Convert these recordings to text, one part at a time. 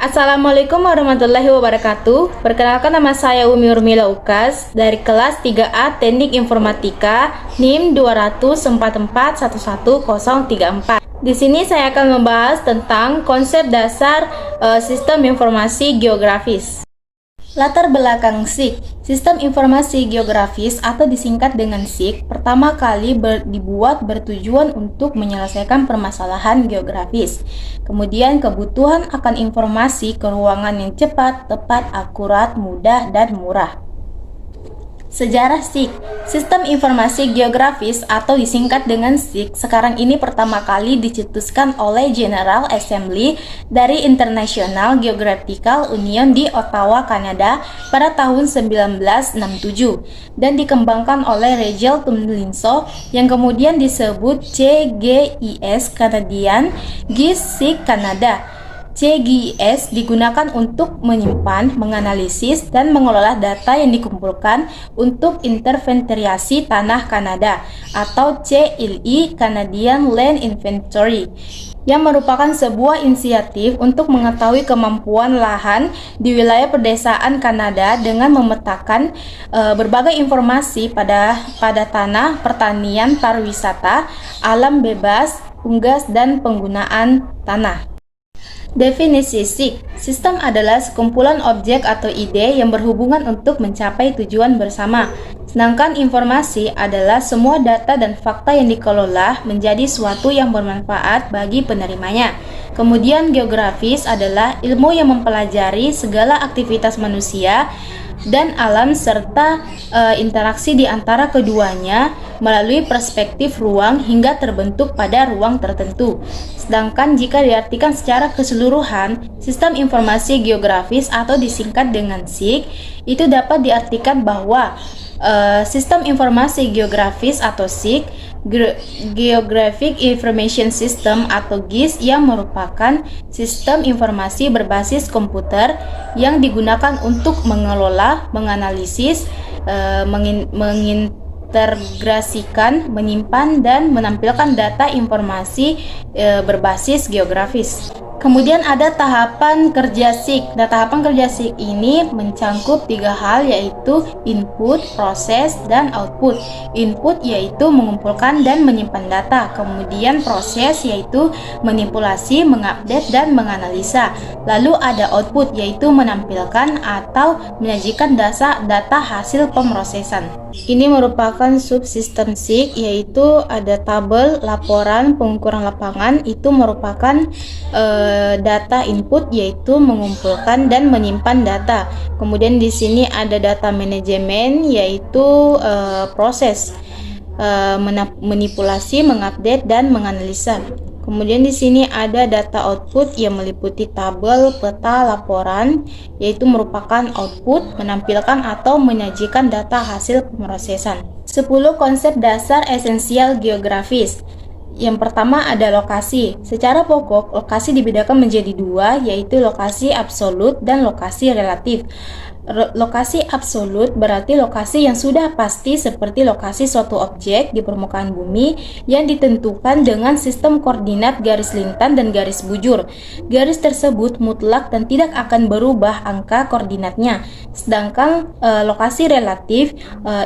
Assalamualaikum warahmatullahi wabarakatuh. Perkenalkan, nama saya Umi Urmila Ukas dari kelas 3A Teknik Informatika NIM 20044111034. Di sini saya akan membahas tentang konsep dasar sistem informasi geografis. Latar belakang SIG. Sistem informasi geografis atau disingkat dengan SIG pertama kali dibuat bertujuan untuk menyelesaikan permasalahan geografis. Kemudian kebutuhan akan informasi keuangan yang cepat, tepat, akurat, mudah, dan murah. Sejarah SIG. Sistem informasi geografis atau disingkat dengan SIG sekarang ini pertama kali dicetuskan oleh General Assembly dari International Geographical Union di Ottawa, Kanada pada tahun 1967 dan dikembangkan oleh Rachel Tomlinson yang kemudian disebut CGIS Canadian GIS SIG Canada. CGIS digunakan untuk menyimpan, menganalisis, dan mengelola data yang dikumpulkan untuk inventarisasi tanah Kanada atau CLI Canadian Land Inventory, yang merupakan sebuah inisiatif untuk mengetahui kemampuan lahan di wilayah pedesaan Kanada dengan memetakan berbagai informasi pada tanah, pertanian, pariwisata, alam bebas, unggas, dan penggunaan tanah. Definisi SIG. Sistem adalah sekumpulan objek atau ide yang berhubungan untuk mencapai tujuan bersama. Sedangkan informasi adalah semua data dan fakta yang dikelola menjadi suatu yang bermanfaat bagi penerimanya. Kemudian geografis adalah ilmu yang mempelajari segala aktivitas manusia dan alam serta interaksi di antara keduanya melalui perspektif ruang hingga terbentuk pada ruang tertentu. Sedangkan jika diartikan secara keseluruhan, sistem informasi geografis atau disingkat dengan SIG itu dapat diartikan bahwa sistem informasi geografis atau SIG, Geographic Information System atau GIS, yang merupakan sistem informasi berbasis komputer yang digunakan untuk mengelola, menganalisis, mengintegrasikan, menyimpan, dan menampilkan data informasi berbasis geografis. Kemudian ada tahapan kerja SIG. Nah, tahapan kerja SIG ini mencangkup 3 hal, yaitu input, proses, dan output. Input yaitu mengumpulkan dan menyimpan data. Kemudian proses yaitu manipulasi, mengupdate, dan menganalisa. Lalu ada output yaitu menampilkan atau menyajikan data hasil pemrosesan. Ini merupakan subsistem SIG, yaitu ada tabel, laporan, pengukuran lapangan. Itu merupakan data input, yaitu mengumpulkan dan menyimpan data. Kemudian di sini ada data manajemen, yaitu proses manipulasi, mengupdate, dan menganalisa. Kemudian di sini ada data output yang meliputi tabel, peta, laporan, yaitu merupakan output, menampilkan atau menyajikan data hasil pemrosesan. 10 konsep dasar esensial geografis. Yang pertama ada lokasi. Secara pokok, lokasi dibedakan menjadi 2, yaitu lokasi absolut dan lokasi relatif. Lokasi absolut berarti lokasi yang sudah pasti, seperti lokasi suatu objek di permukaan bumi yang ditentukan dengan sistem koordinat garis lintang dan garis bujur. Garis tersebut mutlak dan tidak akan berubah angka koordinatnya. Sedangkan lokasi relatif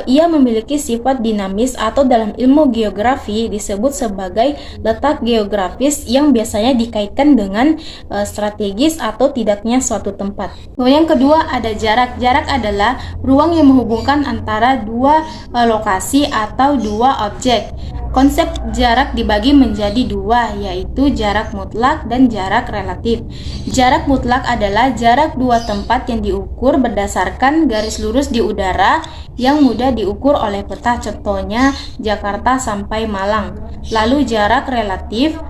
ia memiliki sifat dinamis atau dalam ilmu geografi disebut sebagai letak geografis yang biasanya dikaitkan dengan strategis atau tidaknya suatu tempat. Kemudian yang kedua ada jarak. Jarak adalah ruang yang menghubungkan antara dua lokasi atau dua objek. Konsep jarak dibagi menjadi 2, yaitu jarak mutlak dan jarak relatif. Jarak mutlak adalah jarak dua tempat yang diukur berdasarkan garis lurus di udara yang mudah diukur oleh peta, contohnya Jakarta sampai Malang. Lalu jarak relatif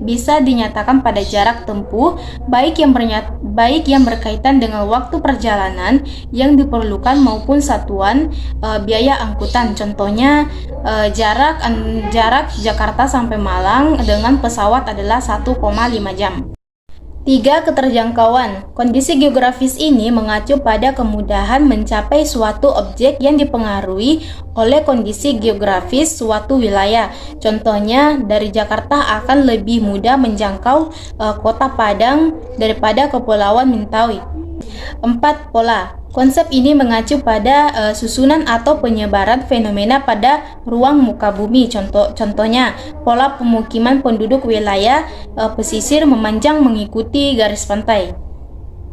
bisa dinyatakan pada jarak tempuh, baik yang berkaitan dengan waktu perjalanan yang diperlukan maupun satuan biaya angkutan. Contohnya jarak Jakarta sampai Malang dengan pesawat adalah 1,5 jam. 3. Keterjangkauan. Kondisi geografis ini mengacu pada kemudahan mencapai suatu objek yang dipengaruhi oleh kondisi geografis suatu wilayah. Contohnya, dari Jakarta akan lebih mudah menjangkau kota Padang daripada Kepulauan Mentawai. 4. Pola. Konsep ini mengacu pada susunan atau penyebaran fenomena pada ruang muka bumi. Contohnya, pola pemukiman penduduk wilayah pesisir memanjang mengikuti garis pantai.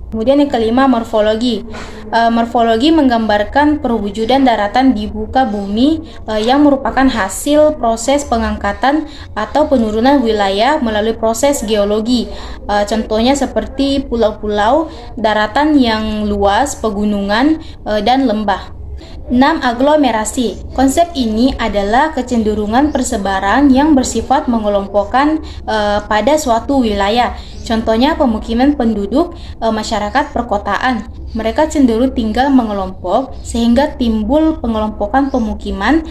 Kemudian yang kelima, morfologi. Morfologi menggambarkan perwujudan daratan di muka bumi yang merupakan hasil proses pengangkatan atau penurunan wilayah melalui proses geologi. Contohnya seperti pulau-pulau, daratan yang luas, pegunungan, dan lembah. 6. Aglomerasi. Konsep ini adalah kecenderungan persebaran yang bersifat mengelompokkan pada suatu wilayah. Contohnya pemukiman penduduk masyarakat perkotaan. Mereka cenderung tinggal mengelompok sehingga timbul pengelompokan pemukiman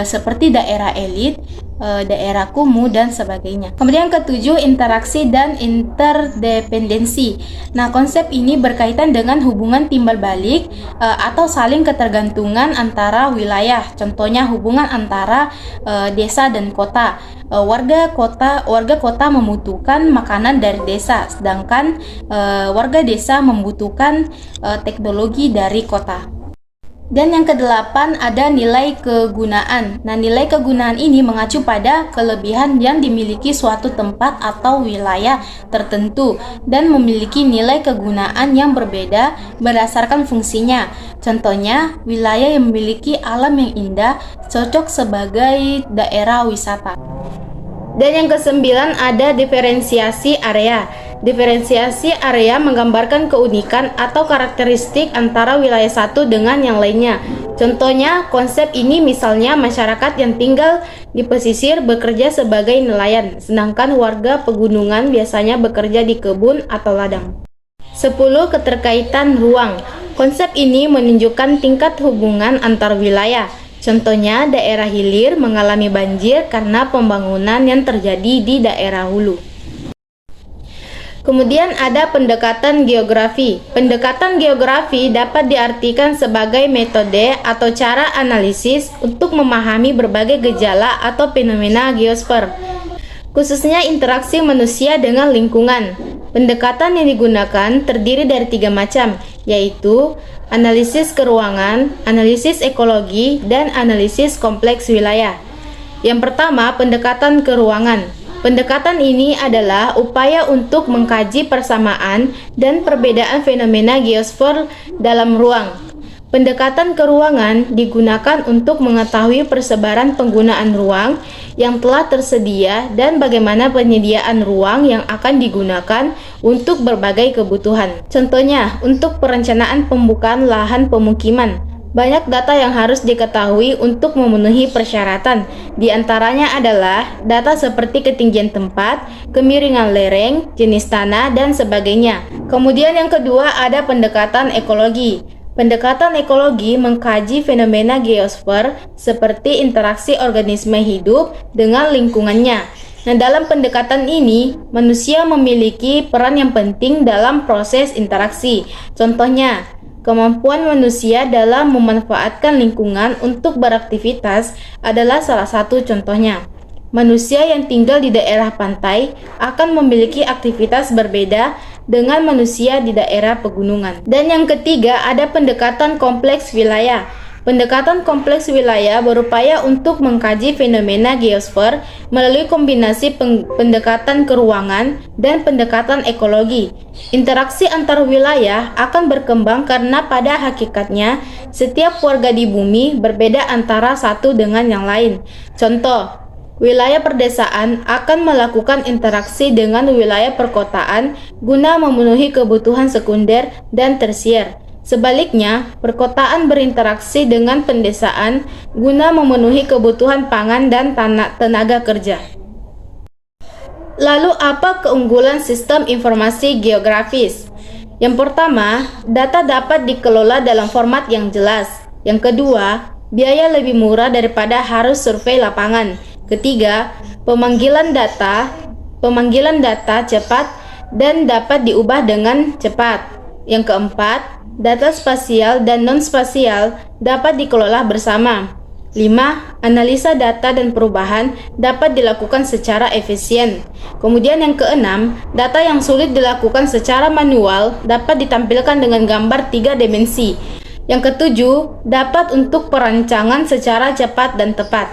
seperti daerah elit, daerah kumuh, dan sebagainya. Kemudian ketujuh, interaksi dan interdependensi. Nah, konsep ini berkaitan dengan hubungan timbal balik atau saling ketergantungan antara wilayah. Contohnya hubungan antara desa dan kota. Warga kota membutuhkan makanan dari desa, sedangkan warga desa membutuhkan teknologi dari kota. Dan yang kedelapan ada nilai kegunaan. Nah, nilai kegunaan ini mengacu pada kelebihan yang dimiliki suatu tempat atau wilayah tertentu dan memiliki nilai kegunaan yang berbeda berdasarkan fungsinya. Contohnya, wilayah yang memiliki alam yang indah cocok sebagai daerah wisata. Dan yang kesembilan ada diferensiasi area. Diferensiasi area menggambarkan keunikan atau karakteristik antara wilayah satu dengan yang lainnya. Contohnya, konsep ini misalnya masyarakat yang tinggal di pesisir bekerja sebagai nelayan, sedangkan warga pegunungan biasanya bekerja di kebun atau ladang. 10. Keterkaitan ruang. Konsep ini menunjukkan tingkat hubungan antar wilayah. Contohnya, daerah hilir mengalami banjir karena pembangunan yang terjadi di daerah hulu. Kemudian ada pendekatan geografi. Pendekatan geografi dapat diartikan sebagai metode atau cara analisis untuk memahami berbagai gejala atau fenomena geosfer, khususnya interaksi manusia dengan lingkungan. Pendekatan yang digunakan terdiri dari 3 macam, yaitu analisis keruangan, analisis ekologi, dan analisis kompleks wilayah. Yang pertama, pendekatan keruangan. Pendekatan ini adalah upaya untuk mengkaji persamaan dan perbedaan fenomena geosfer dalam ruang. Pendekatan keruangan digunakan untuk mengetahui persebaran penggunaan ruang yang telah tersedia dan bagaimana penyediaan ruang yang akan digunakan untuk berbagai kebutuhan. Contohnya, untuk perencanaan pembukaan lahan pemukiman. Banyak data yang harus diketahui untuk memenuhi persyaratan. Di antaranya adalah data seperti ketinggian tempat, kemiringan lereng, jenis tanah, dan sebagainya. Kemudian yang kedua ada pendekatan ekologi. Pendekatan ekologi mengkaji fenomena geosfer seperti interaksi organisme hidup dengan lingkungannya. Nah, dalam pendekatan ini, manusia memiliki peran yang penting dalam proses interaksi. Contohnya, kemampuan manusia dalam memanfaatkan lingkungan untuk beraktivitas adalah salah satu contohnya. Manusia yang tinggal di daerah pantai akan memiliki aktivitas berbeda dengan manusia di daerah pegunungan. Dan yang ketiga ada pendekatan kompleks wilayah. Pendekatan kompleks wilayah berupaya untuk mengkaji fenomena geosfer melalui kombinasi pendekatan keruangan dan pendekatan ekologi. Interaksi antar wilayah akan berkembang karena pada hakikatnya setiap warga di bumi berbeda antara satu dengan yang lain. Contoh, wilayah perdesaan akan melakukan interaksi dengan wilayah perkotaan guna memenuhi kebutuhan sekunder dan tersier. Sebaliknya, perkotaan berinteraksi dengan pendesaan guna memenuhi kebutuhan pangan dan tenaga kerja. Lalu apa keunggulan sistem informasi geografis? Yang pertama, data dapat dikelola dalam format yang jelas. Yang kedua, biaya lebih murah daripada harus survei lapangan. Ketiga, pemanggilan data cepat dan dapat diubah dengan cepat. Yang keempat, data spasial dan non-spasial dapat dikelola bersama. 5. Analisa data dan perubahan dapat dilakukan secara efisien. Kemudian yang keenam, data yang sulit dilakukan secara manual dapat ditampilkan dengan gambar 3 dimensi. Yang ketujuh, dapat untuk perancangan secara cepat dan tepat.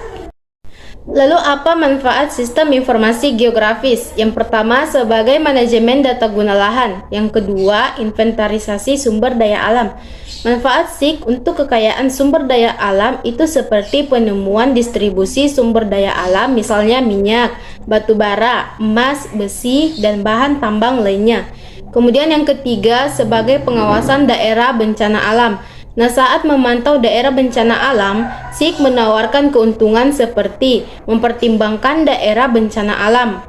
Lalu apa manfaat sistem informasi geografis? Yang pertama, sebagai manajemen data guna lahan. Yang kedua, inventarisasi sumber daya alam. Manfaat SIG untuk kekayaan sumber daya alam itu seperti penemuan distribusi sumber daya alam, misalnya minyak, batu bara, emas, besi, dan bahan tambang lainnya. Kemudian yang ketiga, sebagai pengawasan daerah bencana alam. Nah, saat memantau daerah bencana alam, SIG menawarkan keuntungan seperti mempertimbangkan daerah bencana alam.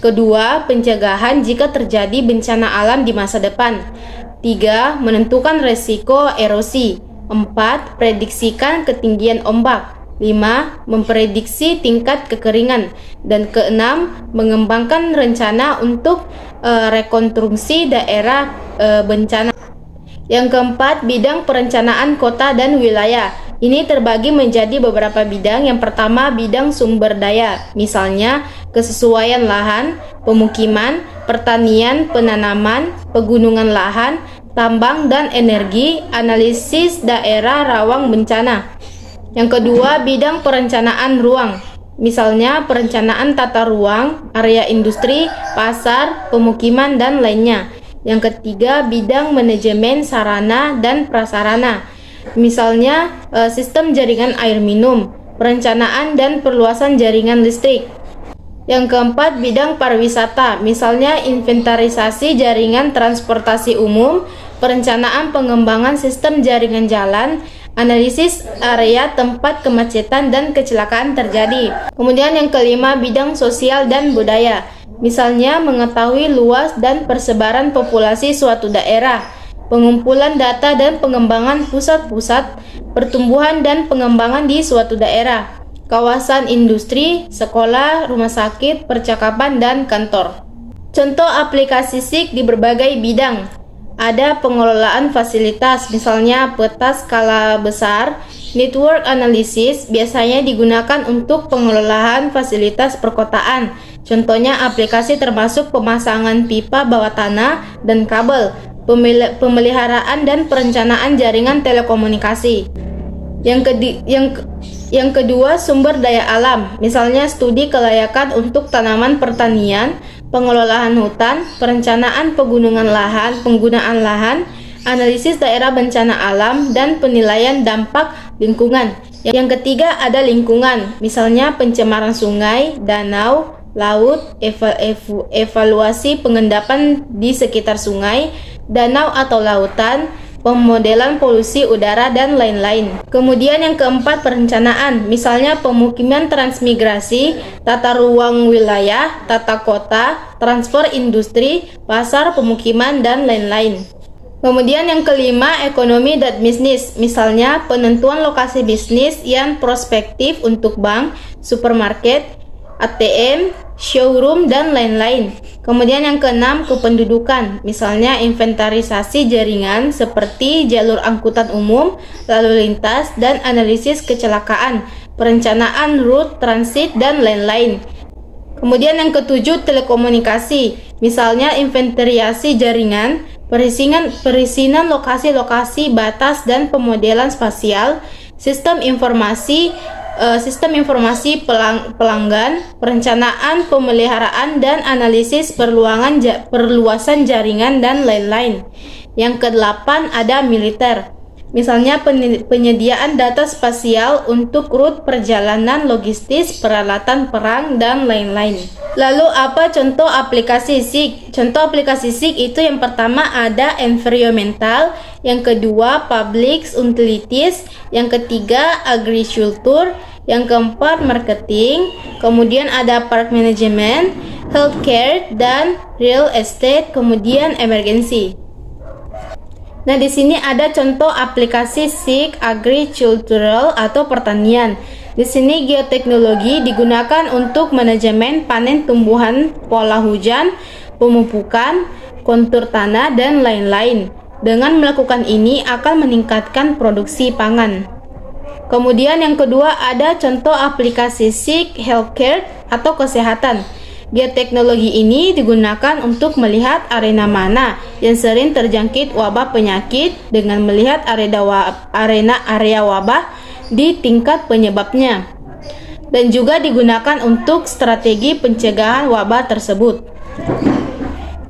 Kedua, pencegahan jika terjadi bencana alam di masa depan. 3. Menentukan resiko erosi. 4. Prediksikan ketinggian ombak. 5. Memprediksi tingkat kekeringan. Dan keenam, mengembangkan rencana untuk rekonstruksi daerah bencana. Yang keempat, bidang perencanaan kota dan wilayah. Ini terbagi menjadi beberapa bidang. Yang pertama, bidang sumber daya, misalnya kesesuaian lahan, pemukiman, pertanian, penanaman, pegunungan lahan, tambang dan energi, analisis daerah rawan bencana. Yang kedua, bidang perencanaan ruang, misalnya perencanaan tata ruang, area industri, pasar, pemukiman, dan lainnya. Yang ketiga, bidang manajemen sarana dan prasarana, misalnya sistem jaringan air minum, perencanaan dan perluasan jaringan listrik. Yang keempat, bidang pariwisata, misalnya inventarisasi jaringan transportasi umum, perencanaan pengembangan sistem jaringan jalan, analisis area tempat kemacetan dan kecelakaan terjadi. Kemudian yang kelima, bidang sosial dan budaya, misalnya mengetahui luas dan persebaran populasi suatu daerah, pengumpulan data dan pengembangan pusat-pusat pertumbuhan dan pengembangan di suatu daerah, kawasan industri, sekolah, rumah sakit, percakapan, dan kantor. Contoh aplikasi SIG di berbagai bidang. Ada pengelolaan fasilitas, misalnya peta skala besar. Network analysis biasanya digunakan untuk pengelolaan fasilitas perkotaan. Contohnya aplikasi termasuk pemasangan pipa bawah tanah dan kabel, pemeliharaan dan perencanaan jaringan telekomunikasi. Yang kedua, sumber daya alam, misalnya studi kelayakan untuk tanaman pertanian, pengelolaan hutan, perencanaan penggunaan lahan, analisis daerah bencana alam, dan penilaian dampak lingkungan. Yang ketiga ada lingkungan, misalnya pencemaran sungai, danau, laut, evaluasi pengendapan di sekitar sungai, danau atau lautan, pemodelan polusi udara, dan lain-lain. Kemudian yang keempat perencanaan, misalnya pemukiman transmigrasi, tata ruang wilayah, tata kota, transfer industri, pasar, pemukiman, dan lain-lain. Kemudian yang kelima, ekonomi dan bisnis, misalnya penentuan lokasi bisnis yang prospektif untuk bank, supermarket, ATM, showroom, dan lain-lain. Kemudian yang keenam, kependudukan, misalnya inventarisasi jaringan seperti jalur angkutan umum, lalu lintas, dan analisis kecelakaan, perencanaan rute transit, dan lain-lain. Kemudian yang ketujuh, telekomunikasi, misalnya inventarisasi jaringan, perizinan lokasi-lokasi batas dan pemodelan spasial, sistem informasi pelanggan, perencanaan pemeliharaan dan analisis perluasan jaringan, dan lain-lain. Yang kedelapan ada militer, misalnya penyediaan data spasial untuk rute perjalanan logistis, peralatan perang, dan lain-lain. Lalu apa contoh aplikasi SIG? Contoh aplikasi SIG itu yang pertama ada environmental, yang kedua public utilities, yang ketiga agriculture, yang keempat marketing, kemudian ada park management, healthcare, dan real estate, kemudian emergency. Nah, di sini ada contoh aplikasi SIG agricultural atau pertanian. Di sini geoteknologi digunakan untuk manajemen panen tumbuhan, pola hujan, pemupukan, kontur tanah, dan lain-lain. Dengan melakukan ini akan meningkatkan produksi pangan. Kemudian yang kedua ada contoh aplikasi SIG healthcare atau kesehatan. Geoteknologi ini digunakan untuk melihat arena mana yang sering terjangkit wabah penyakit dengan melihat area wabah di tingkat penyebabnya. Dan juga digunakan untuk strategi pencegahan wabah tersebut.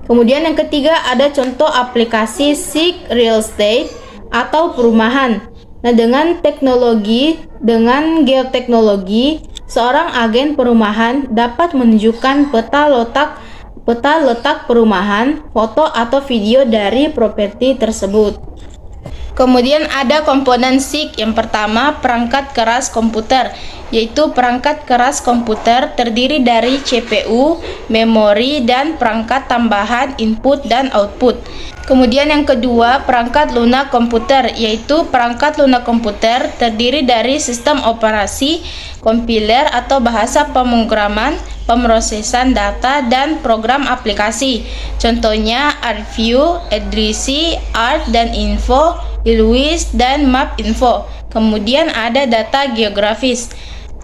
Kemudian yang ketiga ada contoh aplikasi SIG real estate atau perumahan. Nah, dengan geoteknologi, seorang agen perumahan dapat menunjukkan peta letak perumahan, foto atau video dari properti tersebut. Kemudian ada komponen SIG. Yang pertama, perangkat keras komputer, yaitu perangkat keras komputer terdiri dari CPU, memori, dan perangkat tambahan input dan output. Kemudian yang kedua, perangkat lunak komputer, yaitu perangkat lunak komputer terdiri dari sistem operasi, kompiler atau bahasa pemrograman, pemrosesan data, dan program aplikasi. Contohnya ArcView, Edrisi, Art dan Info, Illuis, dan MapInfo. Kemudian ada data geografis,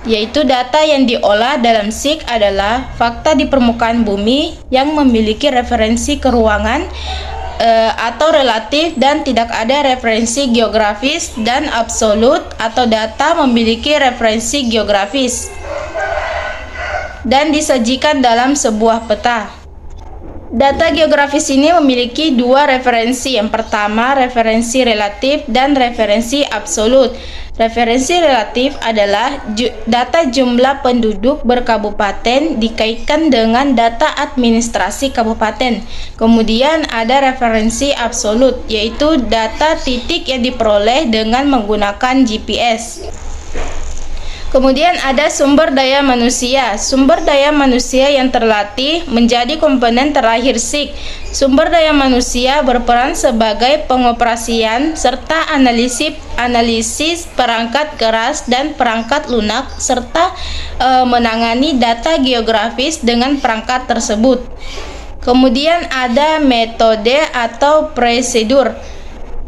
yaitu data yang diolah dalam SIG adalah fakta di permukaan bumi yang memiliki referensi ke ruangan atau relatif dan tidak ada referensi geografis, dan absolut atau data memiliki referensi geografis dan disajikan dalam sebuah peta. Data geografis ini memiliki dua referensi. Yang pertama, referensi relatif dan referensi absolut. Referensi relatif adalah data jumlah penduduk berkabupaten dikaitkan dengan data administrasi kabupaten. Kemudian ada referensi absolut, yaitu data titik yang diperoleh dengan menggunakan GPS. Kemudian ada sumber daya manusia. Sumber daya manusia yang terlatih menjadi komponen terakhir SIG. Sumber daya manusia berperan sebagai pengoperasian serta analisis perangkat keras dan perangkat lunak serta menangani data geografis dengan perangkat tersebut. Kemudian ada metode atau prosedur,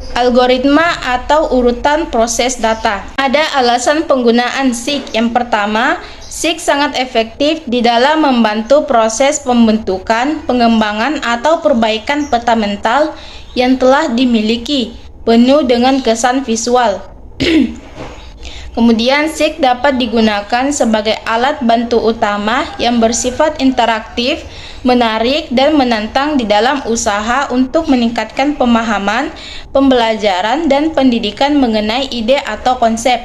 algoritma atau urutan proses data. Ada alasan penggunaan SIG. Yang pertama, SIG sangat efektif di dalam membantu proses pembentukan, pengembangan, atau perbaikan peta mental yang telah dimiliki, penuh dengan kesan visual. Kemudian SIG dapat digunakan sebagai alat bantu utama yang bersifat interaktif, menarik, dan menantang di dalam usaha untuk meningkatkan pemahaman, pembelajaran, dan pendidikan mengenai ide atau konsep.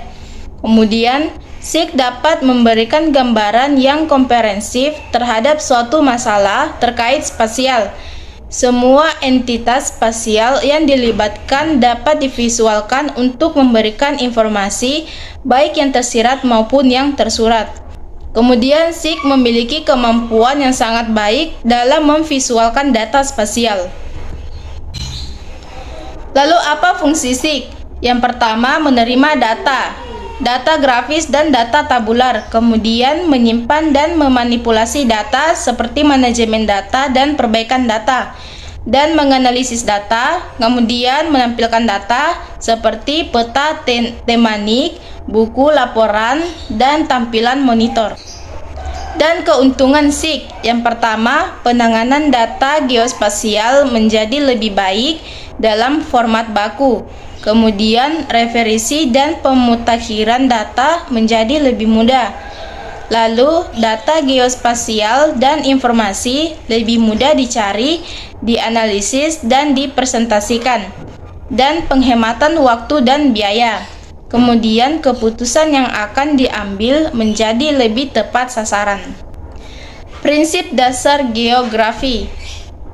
Kemudian, SIG dapat memberikan gambaran yang komprehensif terhadap suatu masalah terkait spasial. Semua entitas spasial yang dilibatkan dapat divisualkan untuk memberikan informasi, baik yang tersirat maupun yang tersurat. Kemudian SIG memiliki kemampuan yang sangat baik dalam memvisualkan data spasial. Lalu apa fungsi SIG? Yang pertama, menerima data grafis dan data tabular, kemudian menyimpan dan memanipulasi data seperti manajemen data dan perbaikan data, dan menganalisis data, kemudian menampilkan data seperti peta tematik, buku laporan, dan tampilan monitor. Dan keuntungan SIG, yang pertama, penanganan data geospasial menjadi lebih baik dalam format baku. Kemudian referensi dan pemutakhiran data menjadi lebih mudah. Lalu data geospasial dan informasi lebih mudah dicari, dianalisis, dan dipresentasikan. Dan penghematan waktu dan biaya. Kemudian keputusan yang akan diambil menjadi lebih tepat sasaran. Prinsip dasar geografi.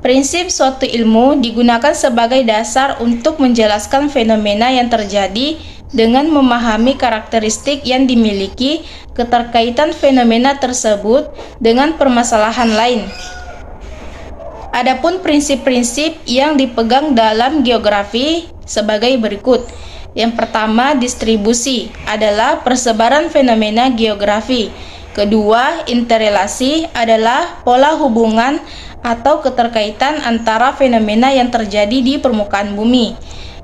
Prinsip suatu ilmu digunakan sebagai dasar untuk menjelaskan fenomena yang terjadi dengan memahami karakteristik yang dimiliki, keterkaitan fenomena tersebut dengan permasalahan lain. Adapun prinsip-prinsip yang dipegang dalam geografi sebagai berikut. Yang pertama, distribusi adalah persebaran fenomena geografi. Kedua, interrelasi adalah pola hubungan atau keterkaitan antara fenomena yang terjadi di permukaan bumi.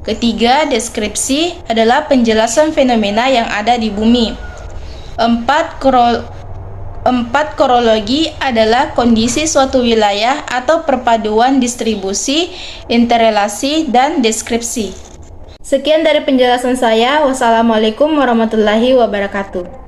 Ketiga, deskripsi adalah penjelasan fenomena yang ada di bumi. Empat, korologi adalah kondisi suatu wilayah atau perpaduan distribusi, interrelasi, dan deskripsi. Sekian dari penjelasan saya. Wassalamualaikum warahmatullahi wabarakatuh.